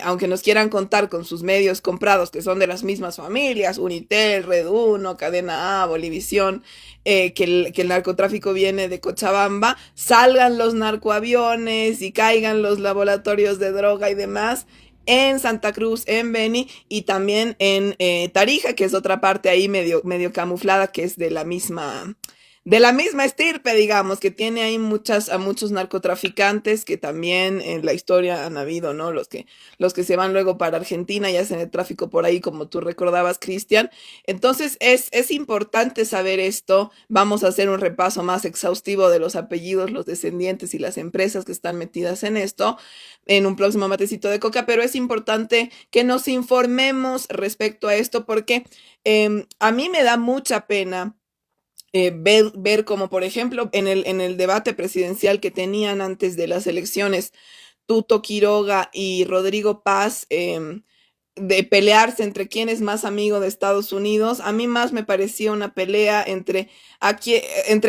aunque nos quieran contar con sus medios comprados, que son de las mismas familias, Unitel, Red Uno, Cadena A, Bolivisión, que el narcotráfico viene de Cochabamba, salgan los narcoaviones y caigan los laboratorios de droga y demás en Santa Cruz, en Beni y también en Tarija, que es otra parte ahí medio camuflada, que es de la misma de la misma estirpe, digamos, que tiene ahí a muchos narcotraficantes que también en la historia han habido, ¿no? Los que se van luego para Argentina y hacen el tráfico por ahí, como tú recordabas, Cristian. Entonces es importante saber esto. Vamos a hacer un repaso más exhaustivo de los apellidos, los descendientes y las empresas que están metidas en esto en un próximo matecito de coca, pero es importante que nos informemos respecto a esto porque a mí me da mucha pena ver como, por ejemplo, en el debate presidencial que tenían antes de las elecciones, Tuto Quiroga y Rodrigo Paz, de pelearse entre quién es más amigo de Estados Unidos. A mí más me parecía una pelea entre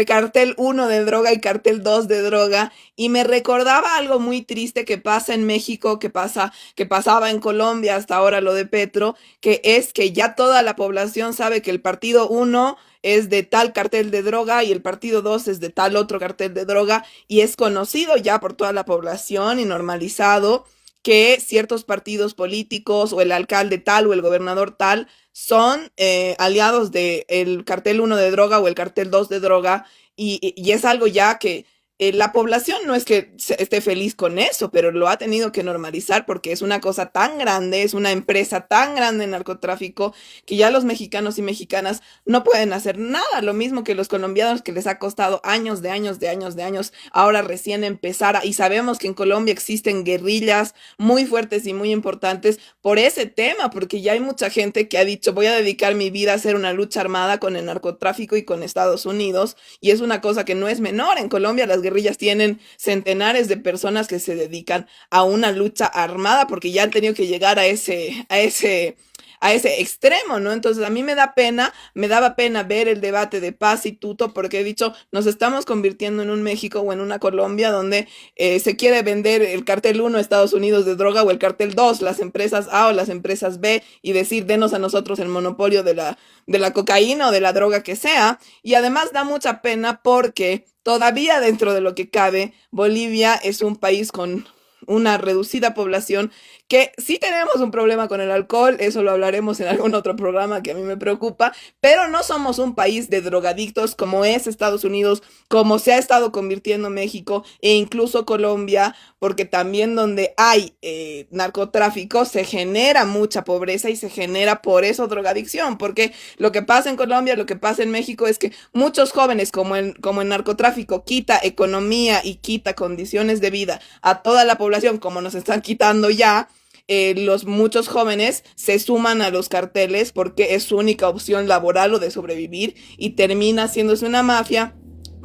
cartel uno de droga y cartel 2 de droga, y me recordaba algo muy triste que pasa en México, que pasaba en Colombia hasta ahora lo de Petro, que es que ya toda la población sabe que el partido uno es de tal cartel de droga y el partido 2 es de tal otro cartel de droga, y es conocido ya por toda la población y normalizado que ciertos partidos políticos o el alcalde tal o el gobernador tal son aliados del cartel uno de droga o el cartel 2 de droga, y es algo ya que la población no es que esté feliz con eso, pero lo ha tenido que normalizar porque es una cosa tan grande, es una empresa tan grande en narcotráfico que ya los mexicanos y mexicanas no pueden hacer nada. Lo mismo que los colombianos, que les ha costado años de años de años de años, ahora recién empezar. Y sabemos que en Colombia existen guerrillas muy fuertes y muy importantes por ese tema, porque ya hay mucha gente que ha dicho voy a dedicar mi vida a hacer una lucha armada con el narcotráfico y con Estados Unidos, y es una cosa que no es menor. En Colombia las guerrillas tienen centenares de personas que se dedican a una lucha armada porque ya han tenido que llegar a ese extremo, ¿no? Entonces a mí me daba pena ver el debate de Paz y Tuto, porque he dicho, nos estamos convirtiendo en un México o en una Colombia donde se quiere vender el cartel 1 Estados Unidos de droga o el cartel 2 las empresas A o las empresas B, y decir, denos a nosotros el monopolio de la cocaína o de la droga que sea. Y además da mucha pena porque todavía dentro de lo que cabe, Bolivia es un país con una reducida población, que sí tenemos un problema con el alcohol, eso lo hablaremos en algún otro programa que a mí me preocupa, pero no somos un país de drogadictos como es Estados Unidos, como se ha estado convirtiendo México e incluso Colombia, porque también donde hay narcotráfico se genera mucha pobreza y se genera por eso drogadicción, porque lo que pasa en Colombia, lo que pasa en México es que muchos jóvenes, como en narcotráfico, quita economía y quita condiciones de vida a toda la población, como nos están quitando ya. Los muchos jóvenes se suman a los carteles porque es su única opción laboral o de sobrevivir, y termina haciéndose una mafia,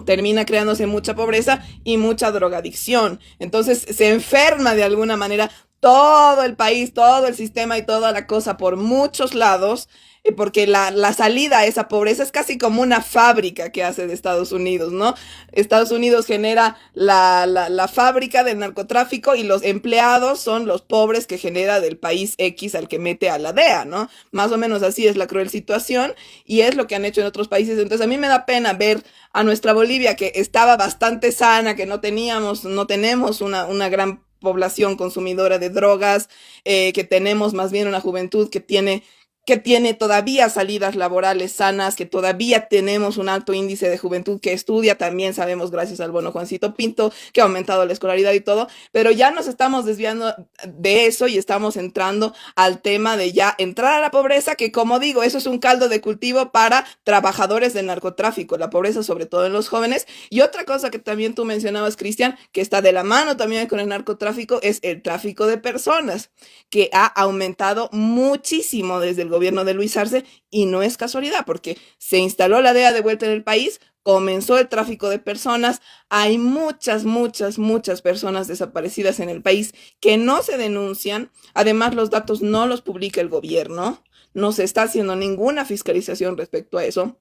termina creándose mucha pobreza y mucha drogadicción. Entonces se enferma de alguna manera todo el país, todo el sistema y toda la cosa por muchos lados, porque la salida a esa pobreza es casi como una fábrica que hace de Estados Unidos, ¿no? Estados Unidos genera la fábrica del narcotráfico y los empleados son los pobres que genera del país X al que mete a la DEA, ¿no? Más o menos así es la cruel situación, y es lo que han hecho en otros países. Entonces a mí me da pena ver a nuestra Bolivia, que estaba bastante sana, que no tenemos una gran población consumidora de drogas, que tenemos más bien una juventud que tiene todavía salidas laborales sanas, que todavía tenemos un alto índice de juventud que estudia, también sabemos gracias al bono Juancito Pinto, que ha aumentado la escolaridad y todo, pero ya nos estamos desviando de eso y estamos entrando al tema de ya entrar a la pobreza, que como digo, eso es un caldo de cultivo para trabajadores del narcotráfico, la pobreza sobre todo en los jóvenes. Y otra cosa que también tú mencionabas, Cristian, que está de la mano también con el narcotráfico, es el tráfico de personas, que ha aumentado muchísimo desde el gobierno de Luis Arce, y no es casualidad porque se instaló la DEA de vuelta en el país, comenzó el tráfico de personas, hay muchas, muchas, muchas personas desaparecidas en el país que no se denuncian, además los datos no los publica el gobierno, no se está haciendo ninguna fiscalización respecto a eso.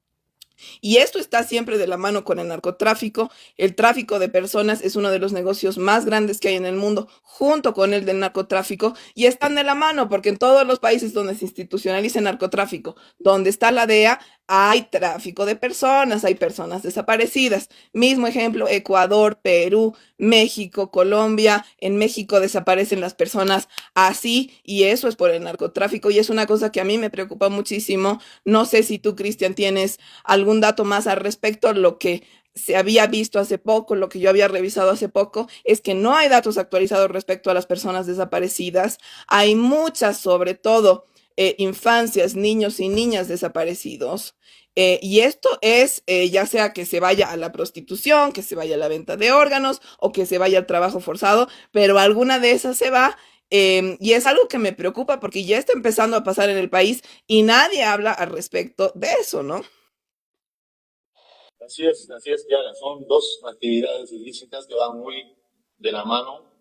Y esto está siempre de la mano con el narcotráfico. El tráfico de personas es uno de los negocios más grandes que hay en el mundo, junto con el del narcotráfico, y están de la mano porque en todos los países donde se institucionaliza el narcotráfico, donde está la DEA, hay tráfico de personas, hay personas desaparecidas. Mismo ejemplo, Ecuador, Perú, México, Colombia. En México desaparecen las personas así y eso es por el narcotráfico y es una cosa que a mí me preocupa muchísimo. No sé si tú, Cristian, tienes algún dato más al respecto. Lo que se había visto hace poco, lo que yo había revisado hace poco, es que no hay datos actualizados respecto a las personas desaparecidas. Hay muchas, sobre todo, infancias, niños y niñas desaparecidos. Y esto es ya sea que se vaya a la prostitución, que se vaya a la venta de órganos o que se vaya al trabajo forzado, pero alguna de esas se va. Y es algo que me preocupa porque ya está empezando a pasar en el país y nadie habla al respecto de eso, ¿no? Así es, Diana. Son dos actividades ilícitas que van muy de la mano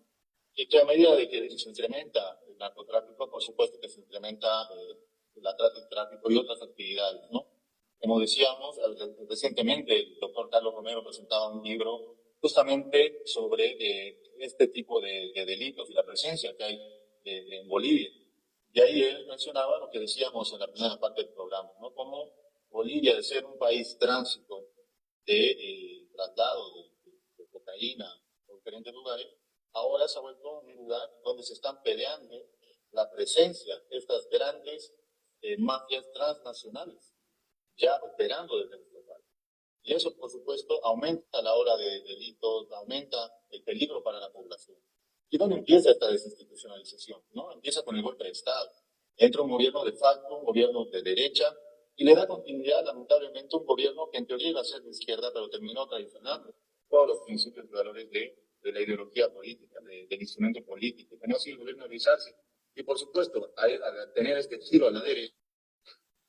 y que a medida de que se incrementa el narcotráfico, por supuesto que se incrementa la trata de tráfico y otras actividades, ¿no? Como decíamos, recientemente el doctor Carlos Romero presentaba un libro justamente sobre este tipo de delitos y la presencia que hay en Bolivia. Y ahí él mencionaba lo que decíamos en la primera parte del programa, ¿no? Como Bolivia, de ser un país tránsito de traslado de cocaína por diferentes lugares, ahora se ha vuelto un lugar donde se están peleando la presencia de estas grandes mafias transnacionales, ya operando desde nuestro país. Y eso, por supuesto, aumenta la ola de delitos, aumenta el peligro para la población. ¿Y dónde empieza esta desinstitucionalización? ¿No? Empieza con el golpe de Estado. Entra un gobierno de facto, un gobierno de derecha, y le da continuidad, lamentablemente, a un gobierno que en teoría iba a ser de izquierda, pero terminó traicionando todos los principios y valores de la ideología política, del instrumento político, que no ha sido el gobierno de Luis Arce. Y, por supuesto, al tener este giro a la derecha,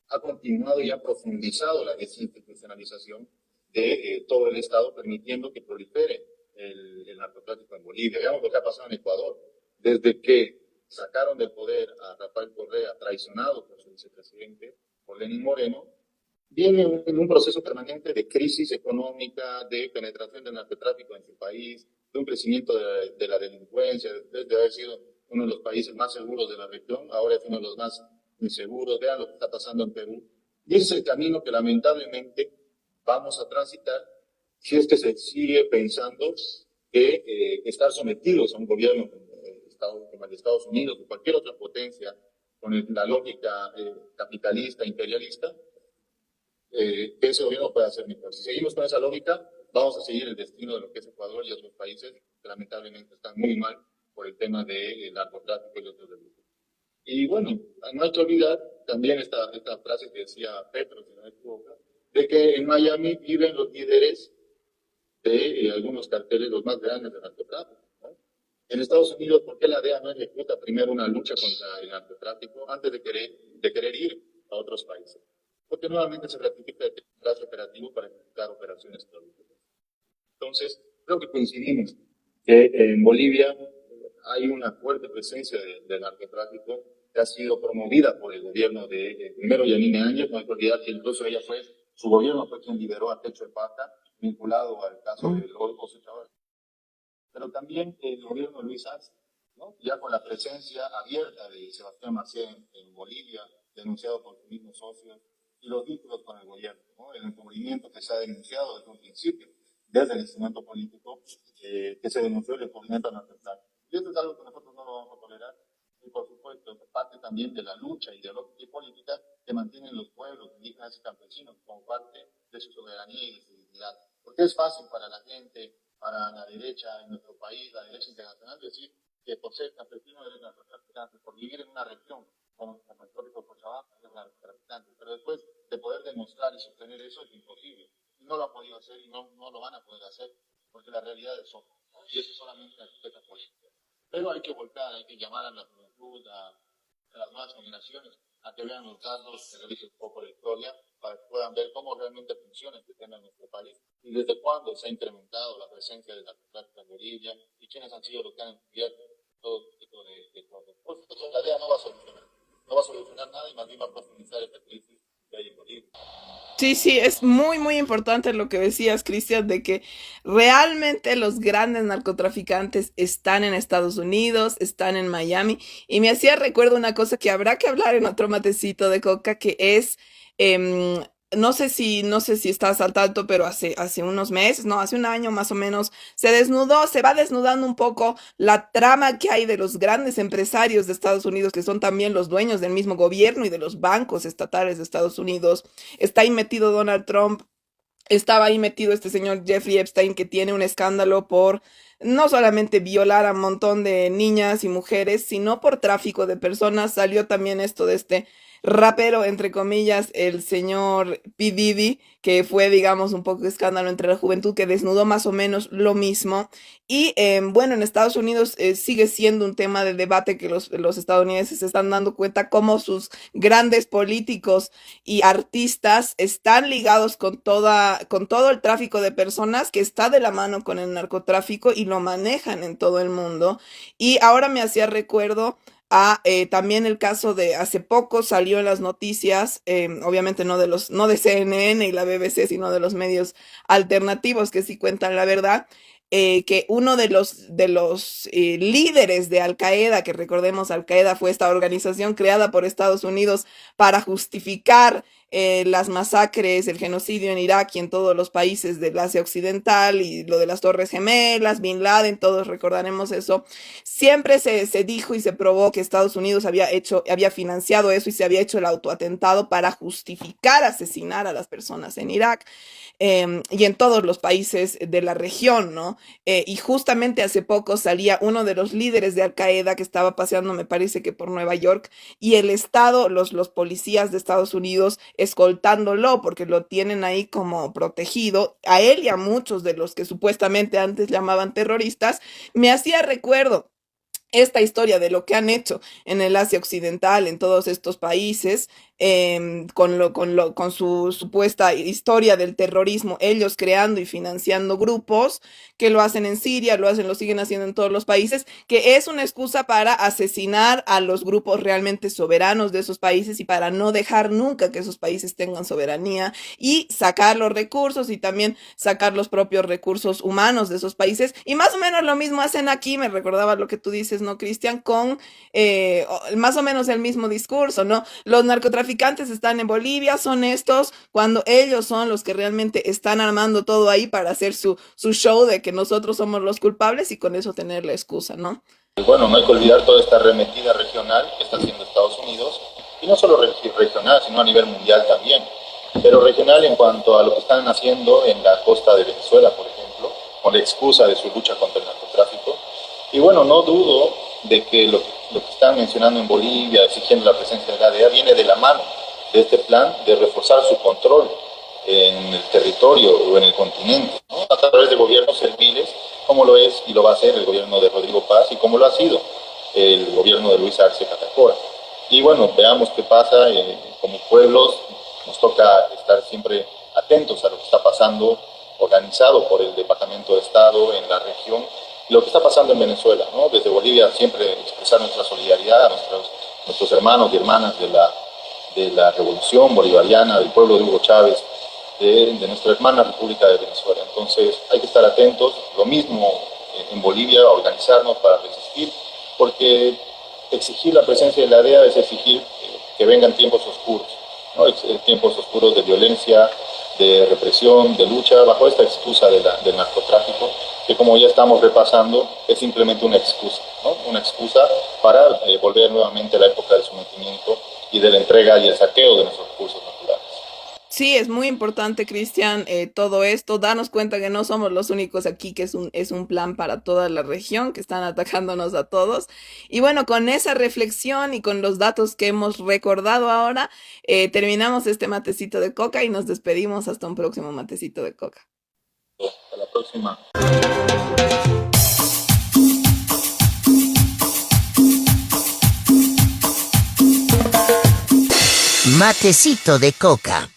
ha continuado y ha profundizado la desinstitucionalización de todo el Estado, permitiendo que prolifere el narcotráfico en Bolivia. Veamos lo que ha pasado en Ecuador. Desde que sacaron del poder a Rafael Correa, traicionado por su vicepresidente, por Lenín Moreno, viene en un proceso permanente de crisis económica, de penetración del narcotráfico en su país, de un crecimiento de la delincuencia, desde haber sido uno de los países más seguros de la región, ahora es uno de los más inseguros. Vean lo que está pasando en Perú. Y ese es el camino que lamentablemente vamos a transitar si es que se sigue pensando que estar sometidos a un gobierno como el de Estados Unidos o cualquier otra potencia con la lógica capitalista, imperialista, que ese gobierno pueda hacer mejor. Si seguimos con esa lógica, vamos a seguir el destino de lo que es Ecuador y otros países que lamentablemente están muy mal por el tema del narcotráfico y otros delitos. Y bueno, no hay que olvidar también esta frase que decía Petro, si no me equivoco, de que en Miami viven los líderes de algunos carteles, los más grandes de narcotráfico, ¿no? En Estados Unidos, ¿por qué la DEA no ejecuta primero una lucha contra el narcotráfico antes de querer ir a otros países? Porque nuevamente se ratifica el brazo operativo para ejecutar operaciones terroristas. Entonces, creo que coincidimos que en Bolivia hay una fuerte presencia de narcotráfico que ha sido promovida por el gobierno de primero Yanine Áñez. No hay que olvidar que incluso su gobierno fue quien liberó a Techo de Paca, vinculado al caso del Golfo Chaval. Pero también el gobierno de Luis Arce, ¿no? Ya con la presencia abierta de Sebastián Macié en Bolivia, denunciado por sus mismos socios, y los vínculos con el gobierno, ¿no? El encubrimiento que se ha denunciado desde un principio, desde el instrumento político, que se denunció el encubrimiento al narcotráfico. Y esto es algo que nosotros no lo vamos a tolerar. Y por supuesto, parte también de la lucha ideológica y política que mantienen los pueblos indígenas y campesinos como parte de su soberanía y de su dignidad. Porque es fácil para la gente, para la derecha en nuestro país, la derecha internacional, decir que por ser campesino eres narcotraficante, por vivir en una región como el histórico Cochabamba, eres narcotraficante. Pero después de poder demostrar y sostener eso es imposible. Y no lo han podido hacer y no lo van a poder hacer porque la realidad es otra. Y eso solamente la etiqueta política. Pero hay que volcar, hay que llamar a la juventud, a las nuevas generaciones, a que vean los casos, que revisen un poco la historia, para que puedan ver cómo realmente funciona este tema en nuestro país y desde cuándo se ha incrementado la presencia de la narcotráfico en Bolivia y quiénes han sido los que han encubierto todo tipo de cosas. Por supuesto, la DEA no va a solucionar nada y más bien va a profundizar esta crisis que hay en Bolivia. Sí, sí, es muy, muy importante lo que decías, Cristian, de que realmente los grandes narcotraficantes están en Estados Unidos, están en Miami, y me hacía recuerdo una cosa que habrá que hablar en otro matecito de coca, que es no sé si estás al tanto, pero hace unos meses, no, hace un año más o menos, se va desnudando un poco la trama que hay de los grandes empresarios de Estados Unidos, que son también los dueños del mismo gobierno y de los bancos estatales de Estados Unidos. Está ahí metido Donald Trump. Estaba ahí metido este señor Jeffrey Epstein, que tiene un escándalo por no solamente violar a un montón de niñas y mujeres, sino por tráfico de personas. Salió también esto de este rapero, entre comillas, el señor P. Diddy, que fue, digamos, un poco de escándalo entre la juventud, que desnudó más o menos lo mismo. Y bueno, en Estados Unidos sigue siendo un tema de debate, que los estadounidenses se están dando cuenta cómo sus grandes políticos y artistas están ligados con todo el tráfico de personas, que está de la mano con el narcotráfico, y lo manejan en todo el mundo. Y ahora me hacía recuerdo a también el caso de hace poco salió en las noticias, obviamente no de CNN y la BBC, sino de los medios alternativos que sí cuentan la verdad, que uno de los líderes de Al Qaeda, que recordemos, Al Qaeda fue esta organización creada por Estados Unidos para justificar las masacres, el genocidio en Irak y en todos los países del Asia Occidental, y lo de las Torres Gemelas, Bin Laden, todos recordaremos eso. Siempre se dijo y se probó que Estados Unidos había financiado eso, y se había hecho el autoatentado para justificar asesinar a las personas en Irak. Y en todos los países de la región, ¿no? Y justamente hace poco salía uno de los líderes de Al Qaeda, que estaba paseando, me parece que por Nueva York, y el Estado, los policías de Estados Unidos escoltándolo, porque lo tienen ahí como protegido, a él y a muchos de los que supuestamente antes llamaban terroristas. Me hacía recuerdo esta historia de lo que han hecho en el Asia Occidental, en todos estos países, con su supuesta historia del terrorismo, ellos creando y financiando grupos que lo hacen en Siria, lo siguen haciendo en todos los países, que es una excusa para asesinar a los grupos realmente soberanos de esos países, y para no dejar nunca que esos países tengan soberanía, y sacar los recursos y también sacar los propios recursos humanos de esos países. Y más o menos lo mismo hacen aquí. Me recordaba lo que tú dices, ¿no, Cristian? Con más o menos el mismo discurso, ¿no? Los narcotraficantes están en Bolivia, son estos, cuando ellos son los que realmente están armando todo ahí para hacer su show de que nosotros somos los culpables, y con eso tener la excusa, ¿no? Bueno, no hay que olvidar toda esta arremetida regional que está haciendo Estados Unidos, y no solo regional, sino a nivel mundial también, pero regional en cuanto a lo que están haciendo en la costa de Venezuela, por ejemplo, con la excusa de su lucha contra el narcotráfico. Y bueno, no dudo de que lo que están mencionando en Bolivia, exigiendo la presencia de la DEA, viene de la mano de este plan de reforzar su control en el territorio o en el continente, ¿no? A través de gobiernos serviles, como lo es y lo va a hacer el gobierno de Rodrigo Paz, y como lo ha sido el gobierno de Luis Arce Catacora. Y bueno, veamos qué pasa. Como pueblos nos toca estar siempre atentos a lo que está pasando, organizado por el Departamento de Estado en la región, lo que está pasando en Venezuela, ¿no? Desde Bolivia siempre expresar nuestra solidaridad a nuestros hermanos y hermanas de la revolución bolivariana, del pueblo de Hugo Chávez, de nuestra hermana República de Venezuela. Entonces hay que estar atentos, lo mismo en Bolivia, organizarnos para resistir, porque exigir la presencia de la DEA es exigir que vengan tiempos oscuros, ¿no? Tiempos oscuros de violencia, de represión, de lucha, bajo esta excusa del narcotráfico, que, como ya estamos repasando, es simplemente una excusa, ¿no? Una excusa para volver nuevamente a la época del sometimiento y de la entrega y el saqueo de nuestros recursos naturales. Sí, es muy importante, Cristian, todo esto, darnos cuenta que no somos los únicos aquí, que es un plan para toda la región, que están atacándonos a todos. Y bueno, con esa reflexión y con los datos que hemos recordado ahora, terminamos este matecito de coca y nos despedimos hasta un próximo matecito de coca. Hasta la próxima. Matecito de coca.